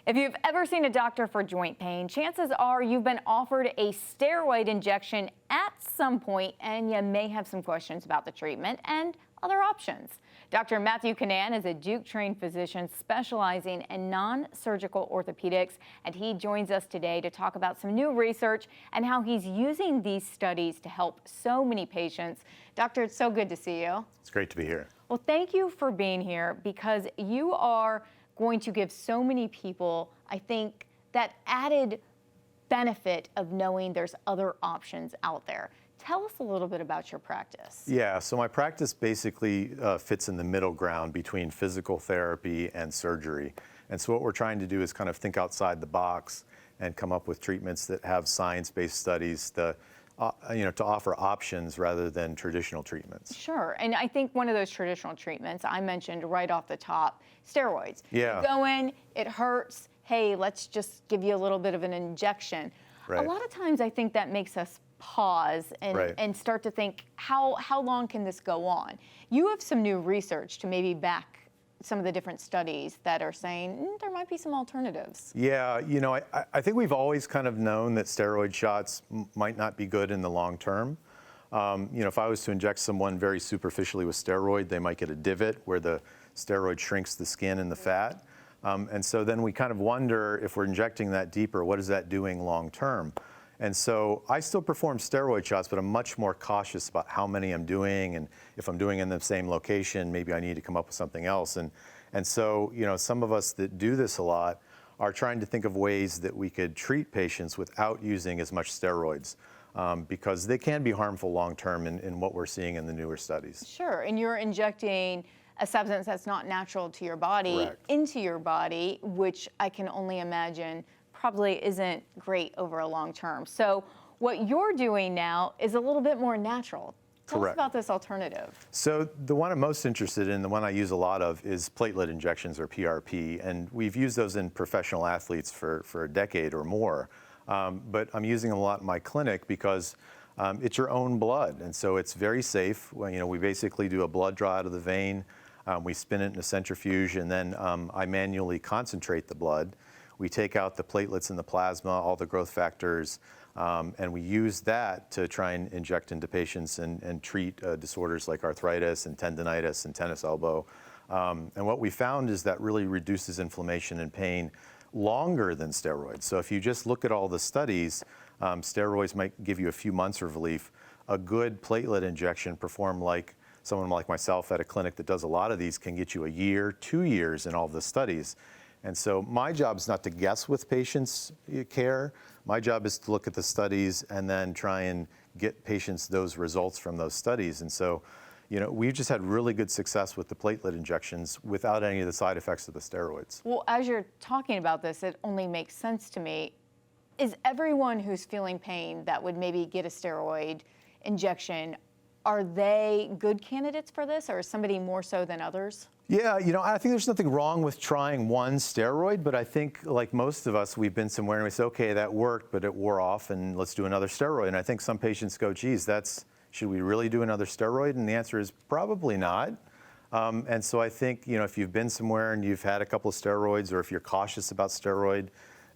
If you've ever seen a doctor for joint pain, chances are you've been offered a steroid injection at some point, and you may have some questions about the treatment and other options. Dr. Matthew Kanaan is a Duke-trained physician specializing in non-surgical orthopedics, and he joins us today to talk about some new research and how he's using these studies to help so many patients. Doctor, it's so good to see you. It's great to be here. Well, thank you for being here because you are going to give so many people, I think, that added benefit of knowing there's other options out there. Tell us a little bit about your practice. Yeah, so my practice basically fits in the middle ground between physical therapy and surgery. And so what we're trying to do is kind of think outside the box and come up with treatments that have science-based studies to offer options rather than traditional treatments. Sure, and I think one of those traditional treatments I mentioned right off the top, steroids. Yeah. You go in, it hurts, hey, let's just give you a little bit of an injection. Right. A lot of times I think that makes us pause and start to think, how long can this go on? You have some new research to maybe back some of the different studies that are saying there might be some alternatives. Yeah, you know, I think we've always kind of known that steroid shots might not be good in the long term. If I was to inject someone very superficially with steroid, they might get a divot where the steroid shrinks the skin and the fat. And so then we kind of wonder, if we're injecting that deeper, what is that doing long term? And so I still perform steroid shots, but I'm much more cautious about how many I'm doing, and if I'm doing in the same location, maybe I need to come up with something else. And so, some of us that do this a lot are trying to think of ways that we could treat patients without using as much steroids, because they can be harmful long term in what we're seeing in the newer studies. Sure, and you're injecting a substance that's not natural to your body Correct. into your body, which I can only imagine probably isn't great over a long term. So what you're doing now is a little bit more natural. Tell us about this alternative. So the one I'm most interested in, the one I use a lot of, is platelet injections, or PRP. And we've used those in professional athletes for a decade or more. But I'm using them a lot in my clinic because it's your own blood. And so it's very safe. We basically do a blood draw out of the vein. We spin it in a centrifuge, and then I manually concentrate the blood. We take out the platelets in the plasma, all the growth factors, and we use that to try and inject into patients and treat disorders like arthritis and tendonitis and tennis elbow. And what we found is that really reduces inflammation and pain longer than steroids. So if you just look at all the studies, steroids might give you a few months of relief. A good platelet injection performed like someone like myself at a clinic that does a lot of these can get you a year, 2 years in all of the studies. And so my job is not to guess with patients' care. My job is to look at the studies and then try and get patients those results from those studies. And so, we've just had really good success with the platelet injections without any of the side effects of the steroids. Well, as you're talking about this, it only makes sense to me. Is everyone who's feeling pain that would maybe get a steroid injection, are they good candidates for this, or is somebody more so than others? Yeah, I think there's nothing wrong with trying one steroid, but I think, like most of us, we've been somewhere and we say, okay, that worked, but it wore off, and let's do another steroid. And I think some patients go, geez, should we really do another steroid? And the answer is probably not. And so I think, if you've been somewhere and you've had a couple of steroids, or if you're cautious about steroid,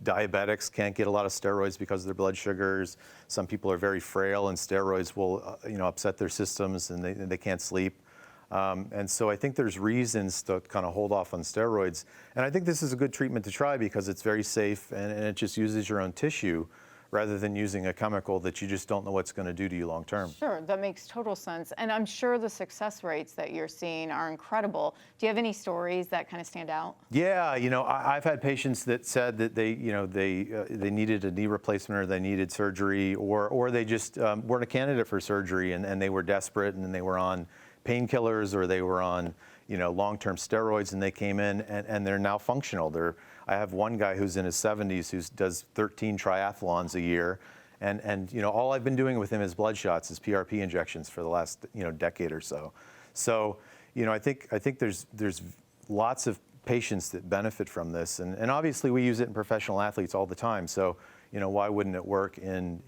diabetics can't get a lot of steroids because of their blood sugars. Some people are very frail, and steroids will, upset their systems, and they can't sleep. And so I think there's reasons to kind of hold off on steroids. And I think this is a good treatment to try because it's very safe, and it just uses your own tissue rather than using a chemical that you just don't know what's going to do to you long term. Sure, that makes total sense. And I'm sure the success rates that you're seeing are incredible. Do you have any stories that kind of stand out? Yeah, I've had patients that said that they needed a knee replacement, or they needed surgery, or they just weren't a candidate for surgery, and they were desperate, and they were on painkillers, or they were on long-term steroids, and they came in and they're now functional. I have one guy who's in his 70s who does 13 triathlons a year, and all I've been doing with him is blood shots, is PRP injections for the last decade or so. So I think there's lots of patients that benefit from this, and obviously we use it in professional athletes all the time. So why wouldn't it work in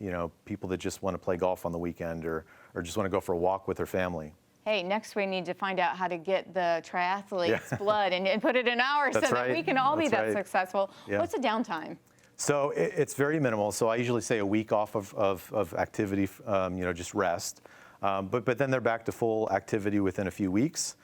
people that just want to play golf on the weekend, or just want to go for a walk with their family? Hey, next we need to find out how to get the triathlete's blood and put it in ours so that we can all be that successful. Yeah. What's the downtime? So it's very minimal. So I usually say a week off of activity, just rest. But then they're back to full activity within a few weeks.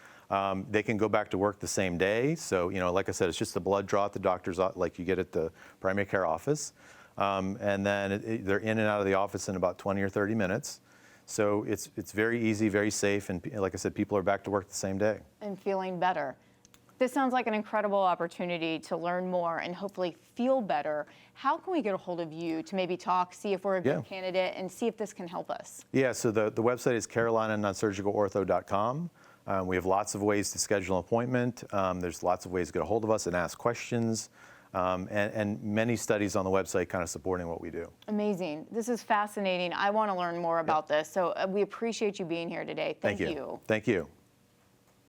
They can go back to work the same day. So, like I said, it's just a blood draw at the doctor's, like you get at the primary care office. And then they're in and out of the office in about 20 or 30 minutes. So it's very easy, very safe, and like I said, people are back to work the same day. And feeling better. This sounds like an incredible opportunity to learn more and hopefully feel better. How can we get a hold of you to maybe talk, see if we're a good candidate, and see if this can help us? Yeah, so the website is Carolina Nonsurgical Ortho.com. We have lots of ways to schedule an appointment. There's lots of ways to get a hold of us and ask questions. And many studies on the website kind of supporting what we do. Amazing. This is fascinating. I want to learn more about this. So we appreciate you being here today. Thank you. Thank you.